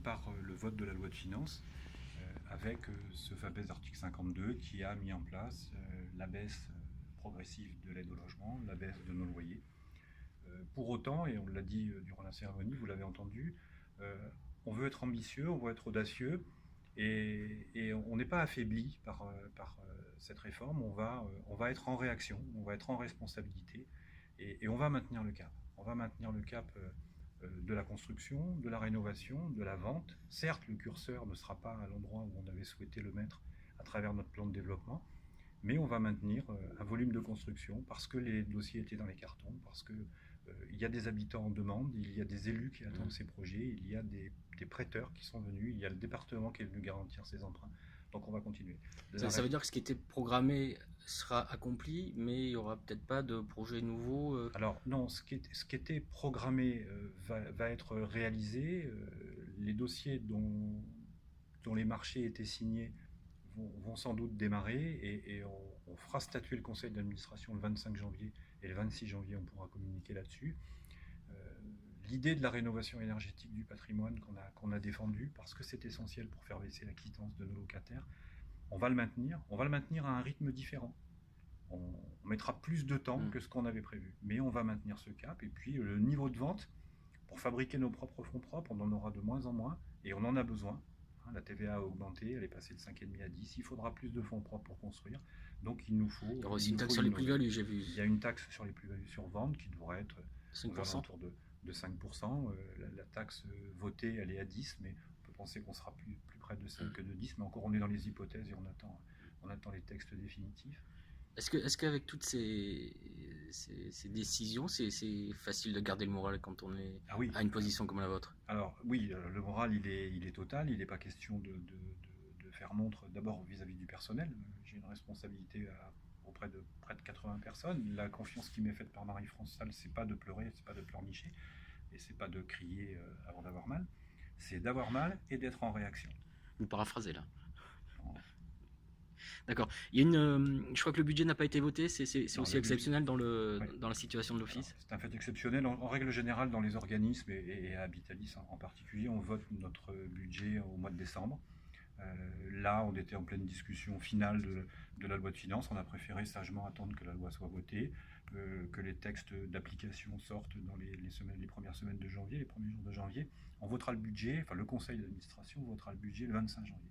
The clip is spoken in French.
par le vote de la loi de finances, avec ce fameux article 52 qui a mis en place la baisse progressive de l'aide au logement, la baisse de nos loyers. Pour autant, et on l'a dit durant la cérémonie, vous l'avez entendu, on veut être ambitieux, on veut être audacieux, et on n'est pas affaibli par cette réforme. On va être en réaction, on va être en responsabilité, et on va maintenir le cap. On va maintenir le cap de la construction, de la rénovation, de la vente. Certes, le curseur ne sera pas à l'endroit où on avait souhaité le mettre à travers notre plan de développement, mais on va maintenir un volume de construction parce que les dossiers étaient dans les cartons, parce que il y a des habitants en demande, il y a des élus qui attendent ces projets, il y a des prêteurs qui sont venus, il y a le département qui est venu garantir ses emprunts. Donc on va continuer. Ça veut dire que ce qui était programmé sera accompli, mais il n'y aura peut-être pas de projet nouveau Alors non, ce qui était programmé va être réalisé. Les dossiers dont les marchés étaient signés vont sans doute démarrer, et on fera statuer le conseil d'administration le 25 janvier, et le 26 janvier on pourra communiquer là-dessus. L'idée de la rénovation énergétique du patrimoine qu'on a défendue, parce que c'est essentiel pour faire baisser la quittance de nos locataires, on va le maintenir à un rythme différent. On mettra plus de temps que ce qu'on avait prévu, mais on va maintenir ce cap. Et puis le niveau de vente, pour fabriquer nos propres fonds propres, on en aura de moins en moins, et on en a besoin. La TVA a augmenté, elle est passée de 5,5 à 10. Il faudra plus de fonds propres pour construire. Donc il nous faut... Il y aura aussi une taxe sur les plus-values, j'ai vu. Il y a une taxe sur les plus-values sur vente qui devrait être 5%. aux alentours de 5%. La taxe votée, elle est à 10, mais on peut penser qu'on sera plus près de 5 que de 10. Mais encore, on est dans les hypothèses et on attend les textes définitifs. Est-ce qu'avec toutes ces décisions, c'est facile de garder le moral quand on est à une position comme la vôtre? Alors oui, le moral il est total. Il n'est pas question de faire montre d'abord vis-à-vis du personnel. J'ai une responsabilité auprès de près de 80 personnes. La confiance qui m'est faite par Marie-France Salle, c'est pas de pleurer, c'est pas de pleurnicher, et c'est pas de crier avant d'avoir mal. C'est d'avoir mal et d'être en réaction. Vous paraphrasez là. D'accord. Il y a je crois que le budget n'a pas été voté, c'est aussi exceptionnel dans la situation de l'office. C'est un fait exceptionnel. En règle générale, dans les organismes et à Habitalis en particulier, on vote notre budget au mois de décembre. Là, on était en pleine discussion finale de la loi de finances. On a préféré sagement attendre que la loi soit votée, que les textes d'application sortent dans les premières semaines de janvier, les premiers jours de janvier. On votera le budget, enfin le conseil d'administration votera le budget le 25 janvier.